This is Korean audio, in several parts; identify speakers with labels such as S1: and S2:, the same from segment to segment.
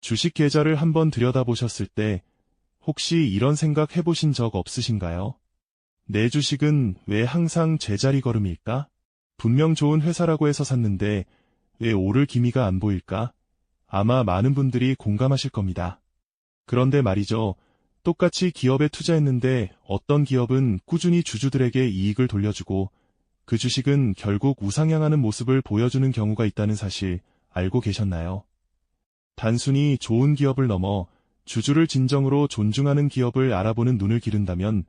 S1: 주식 계좌를 한번 들여다보셨을 때 혹시 이런 생각 해보신 적 없으신가요? 내 주식은 왜 항상 제자리 걸음일까? 분명 좋은 회사라고 해서 샀는데 왜 오를 기미가 안 보일까? 아마 많은 분들이 공감하실 겁니다. 그런데 말이죠. 똑같이 기업에 투자했는데 어떤 기업은 꾸준히 주주들에게 이익을 돌려주고 그 주식은 결국 우상향하는 모습을 보여주는 경우가 있다는 사실 알고 계셨나요? 단순히 좋은 기업을 넘어 주주를 진정으로 존중하는 기업을 알아보는 눈을 기른다면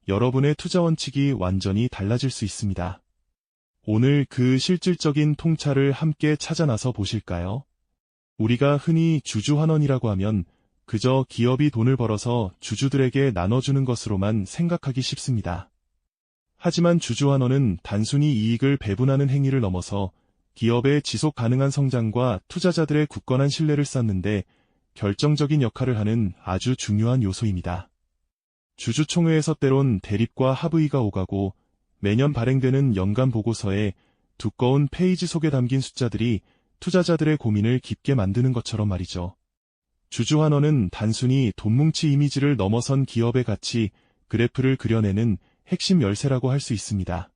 S1: 여러분의 투자 원칙이 완전히 달라질 수 있습니다. 오늘 그 실질적인 통찰을 함께 찾아 나서 보실까요? 우리가 흔히 주주환원이라고 하면 그저 기업이 돈을 벌어서 주주들에게 나눠주는 것으로만 생각하기 쉽습니다. 하지만 주주환원은 단순히 이익을 배분하는 행위를 넘어서 기업의 지속 가능한 성장과 투자자들의 굳건한 신뢰를 쌓는데 결정적인 역할을 하는 아주 중요한 요소입니다. 주주총회에서 때론 대립과 합의가 오가고 매년 발행되는 연간 보고서에 두꺼운 페이지 속에 담긴 숫자들이 투자자들의 고민을 깊게 만드는 것처럼 말이죠. 주주환원은 단순히 돈뭉치 이미지를 넘어선 기업의 가치, 그래프를 그려내는 핵심 열쇠라고 할 수 있습니다.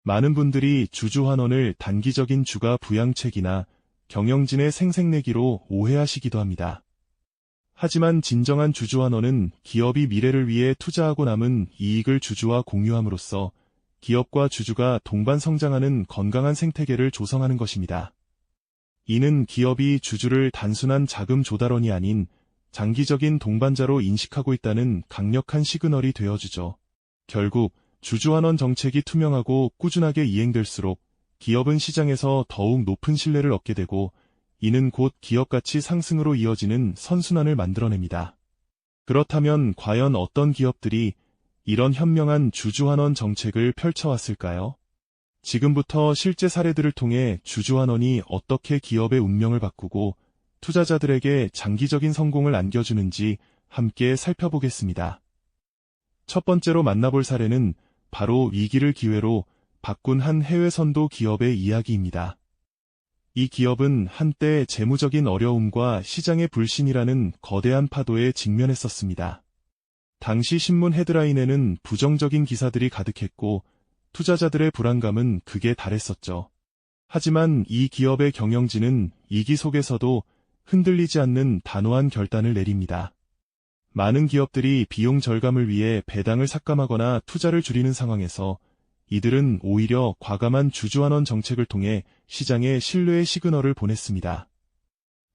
S1: 많은 분들이 주주환원을 단기적인 주가 부양책이나 경영진의 생색내기로 오해하시기도 합니다. 하지만 진정한 주주환원은 기업이 미래를 위해 투자하고 남은 이익을 주주와 공유함으로써 기업과 주주가 동반 성장하는 건강한 생태계를 조성하는 것입니다. 이는 기업이 주주를 단순한 자금 조달원이 아닌 장기적인 동반자로 인식하고 있다는 강력한 시그널이 되어주죠. 결국 주주환원 정책이 투명하고 꾸준하게 이행될수록 기업은 시장에서 더욱 높은 신뢰를 얻게 되고 이는 곧 기업 가치 상승으로 이어지는 선순환을 만들어냅니다. 그렇다면 과연 어떤 기업들이 이런 현명한 주주환원 정책을 펼쳐왔을까요? 지금부터 실제 사례들을 통해 주주환원이 어떻게 기업의 운명을 바꾸고 투자자들에게 장기적인 성공을 안겨주는지 함께 살펴보겠습니다. 첫 번째로 만나볼 사례는 바로 위기를 기회로 바꾼 한 해외 선도 기업의 이야기입니다. 이 기업은 한때 재무적인 어려움과 시장의 불신이라는 거대한 파도에 직면했었습니다. 당시 신문 헤드라인에는 부정적인 기사들이 가득했고 투자자들의 불안감은 극에 달했었죠. 하지만 이 기업의 경영진은 위기 속에서도 흔들리지 않는 단호한 결단을 내립니다. 많은 기업들이 비용 절감을 위해 배당을 삭감하거나 투자를 줄이는 상황에서 이들은 오히려 과감한 주주환원 정책을 통해 시장에 신뢰의 시그널을 보냈습니다.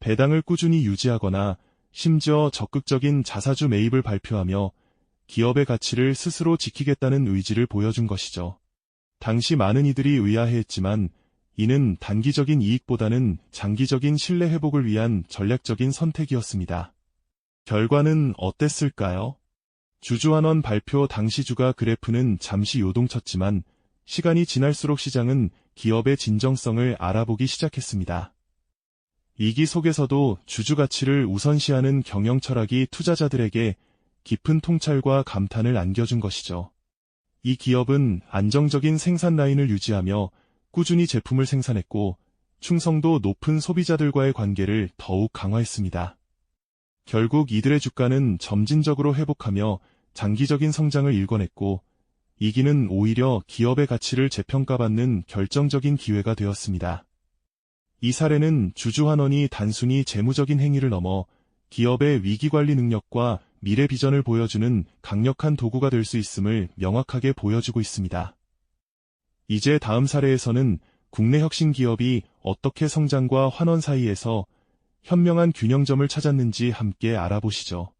S1: 배당을 꾸준히 유지하거나 심지어 적극적인 자사주 매입을 발표하며 기업의 가치를 스스로 지키겠다는 의지를 보여준 것이죠. 당시 많은 이들이 의아해했지만 이는 단기적인 이익보다는 장기적인 신뢰 회복을 위한 전략적인 선택이었습니다. 결과는 어땠을까요? 주주환원 발표 당시 주가 그래프는 잠시 요동쳤지만 시간이 지날수록 시장은 기업의 진정성을 알아보기 시작했습니다. 위기 속에서도 주주 가치를 우선시하는 경영 철학이 투자자들에게 깊은 통찰과 감탄을 안겨준 것이죠. 이 기업은 안정적인 생산 라인을 유지하며 꾸준히 제품을 생산했고 충성도 높은 소비자들과의 관계를 더욱 강화했습니다. 결국 이들의 주가는 점진적으로 회복하며 장기적인 성장을 일궈냈고 이기는 오히려 기업의 가치를 재평가받는 결정적인 기회가 되었습니다. 이 사례는 주주환원이 단순히 재무적인 행위를 넘어 기업의 위기관리 능력과 미래 비전을 보여주는 강력한 도구가 될 수 있음을 명확하게 보여주고 있습니다. 이제 다음 사례에서는 국내 혁신 기업이 어떻게 성장과 환원 사이에서 현명한 균형점을 찾았는지 함께 알아보시죠.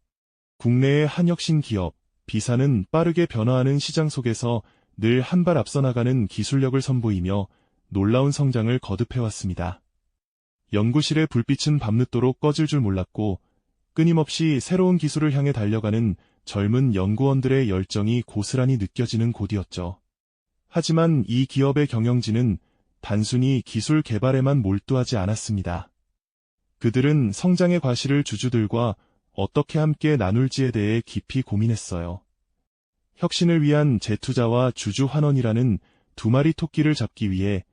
S1: 국내의 한 혁신 기업, 비사는 빠르게 변화하는 시장 속에서 늘 한 발 앞서 나가는 기술력을 선보이며 놀라운 성장을 거듭해왔습니다. 연구실의 불빛은 밤늦도록 꺼질 줄 몰랐고 끊임없이 새로운 기술을 향해 달려가는 젊은 연구원들의 열정이 고스란히 느껴지는 곳이었죠. 하지만 이 기업의 경영진은 단순히 기술 개발에만 몰두하지 않았습니다. 그들은 성장의 과실을 주주들과 어떻게 함께 나눌지에 대해 깊이 고민했어요. 혁신을 위한 재투자와 주주 환원이라는 두 마리 토끼를 잡기 위해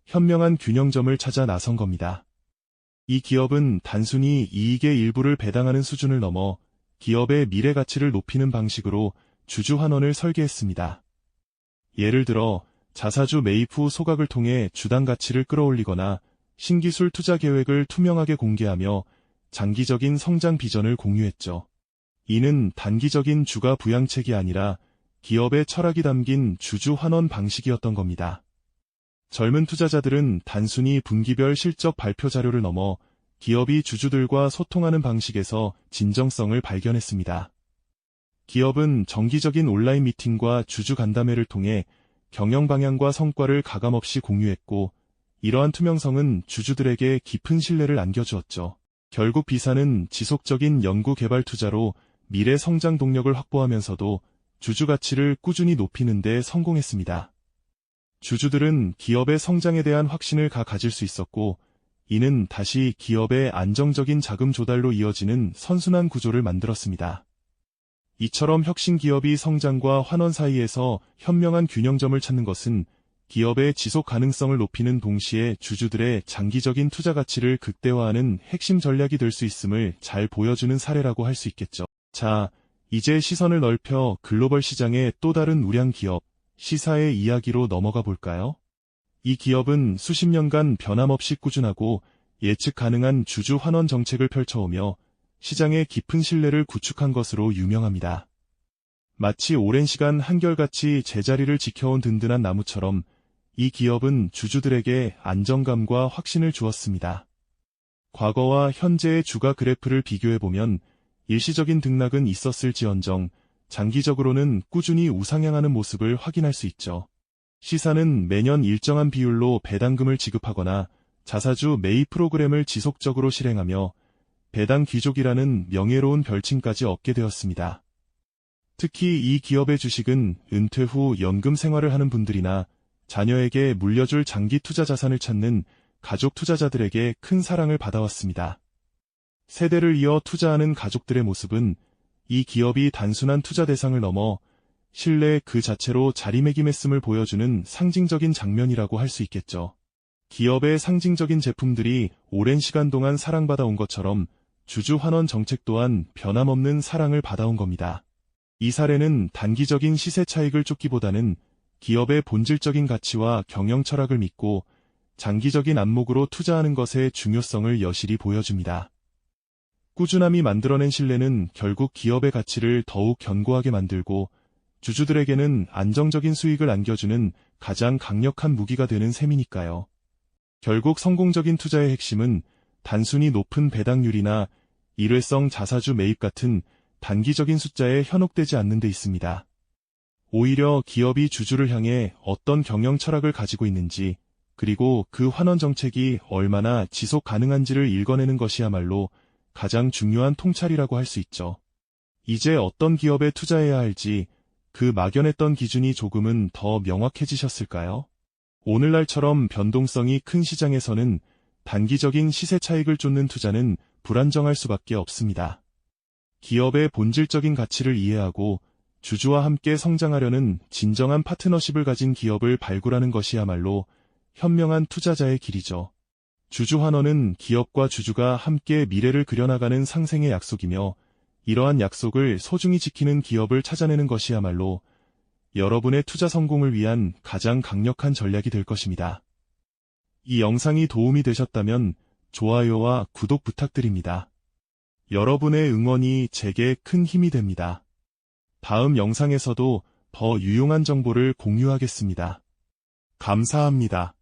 S1: 현명한 균형점을 찾아 나선 겁니다. 이 기업은 단순히 이익의 일부를 배당하는 수준을 넘어 기업의 미래 가치를 높이는 방식으로 주주 환원을 설계했습니다. 예를 들어 자사주 매입 후 소각을 통해 주당 가치를 끌어올리거나 신기술 투자 계획을 투명하게 공개하며 장기적인 성장 비전을 공유했죠. 이는 단기적인 주가 부양책이 아니라 기업의 철학이 담긴 주주 환원 방식이었던 겁니다. 젊은 투자자들은 단순히 분기별 실적 발표 자료를 넘어 기업이 주주들과 소통하는 방식에서 진정성을 발견했습니다. 기업은 정기적인 온라인 미팅과 주주 간담회를 통해 경영 방향과 성과를 가감없이 공유했고, 이러한 투명성은 주주들에게 깊은 신뢰를 안겨주었죠. 결국 비사는 지속적인 연구 개발 투자로 미래 성장 동력을 확보하면서도 주주 가치를 꾸준히 높이는 데 성공했습니다. 주주들은 기업의 성장에 대한 확신을 가질 수 있었고, 이는 다시 기업의 안정적인 자금 조달로 이어지는 선순환 구조를 만들었습니다. 이처럼 혁신 기업이 성장과 환원 사이에서 현명한 균형점을 찾는 것은 기업의 지속 가능성을 높이는 동시에 주주들의 장기적인 투자 가치를 극대화하는 핵심 전략이 될 수 있음을 잘 보여주는 사례라고 할 수 있겠죠. 자, 이제 시선을 넓혀 글로벌 시장의 또 다른 우량 기업, 시사의 이야기로 넘어가 볼까요? 이 기업은 수십 년간 변함없이 꾸준하고 예측 가능한 주주 환원 정책을 펼쳐오며 시장의 깊은 신뢰를 구축한 것으로 유명합니다. 마치 오랜 시간 한결같이 제자리를 지켜온 든든한 나무처럼 이 기업은 주주들에게 안정감과 확신을 주었습니다. 과거와 현재의 주가 그래프를 비교해보면 일시적인 등락은 있었을지언정 장기적으로는 꾸준히 우상향하는 모습을 확인할 수 있죠. 시사는 매년 일정한 비율로 배당금을 지급하거나 자사주 매입 프로그램을 지속적으로 실행하며 배당 귀족이라는 명예로운 별칭까지 얻게 되었습니다. 특히 이 기업의 주식은 은퇴 후 연금 생활을 하는 분들이나 자녀에게 물려줄 장기 투자 자산을 찾는 가족 투자자들에게 큰 사랑을 받아왔습니다. 세대를 이어 투자하는 가족들의 모습은 이 기업이 단순한 투자 대상을 넘어 신뢰 그 자체로 자리매김했음을 보여주는 상징적인 장면이라고 할 수 있겠죠. 기업의 상징적인 제품들이 오랜 시간 동안 사랑받아 온 것처럼 주주 환원 정책 또한 변함없는 사랑을 받아온 겁니다. 이 사례는 단기적인 시세 차익을 쫓기보다는 기업의 본질적인 가치와 경영 철학을 믿고 장기적인 안목으로 투자하는 것의 중요성을 여실히 보여줍니다. 꾸준함이 만들어낸 신뢰는 결국 기업의 가치를 더욱 견고하게 만들고 주주들에게는 안정적인 수익을 안겨주는 가장 강력한 무기가 되는 셈이니까요. 결국 성공적인 투자의 핵심은 단순히 높은 배당률이나 일회성 자사주 매입 같은 단기적인 숫자에 현혹되지 않는 데 있습니다. 오히려 기업이 주주를 향해 어떤 경영 철학을 가지고 있는지, 그리고 그 환원 정책이 얼마나 지속 가능한지를 읽어내는 것이야말로 가장 중요한 통찰이라고 할 수 있죠. 이제 어떤 기업에 투자해야 할지 그 막연했던 기준이 조금은 더 명확해지셨을까요? 오늘날처럼 변동성이 큰 시장에서는 단기적인 시세 차익을 쫓는 투자는 불안정할 수밖에 없습니다. 기업의 본질적인 가치를 이해하고 주주와 함께 성장하려는 진정한 파트너십을 가진 기업을 발굴하는 것이야말로 현명한 투자자의 길이죠. 주주 환원은 기업과 주주가 함께 미래를 그려나가는 상생의 약속이며, 이러한 약속을 소중히 지키는 기업을 찾아내는 것이야말로 여러분의 투자 성공을 위한 가장 강력한 전략이 될 것입니다. 이 영상이 도움이 되셨다면 좋아요와 구독 부탁드립니다. 여러분의 응원이 제게 큰 힘이 됩니다. 다음 영상에서도 더 유용한 정보를 공유하겠습니다. 감사합니다.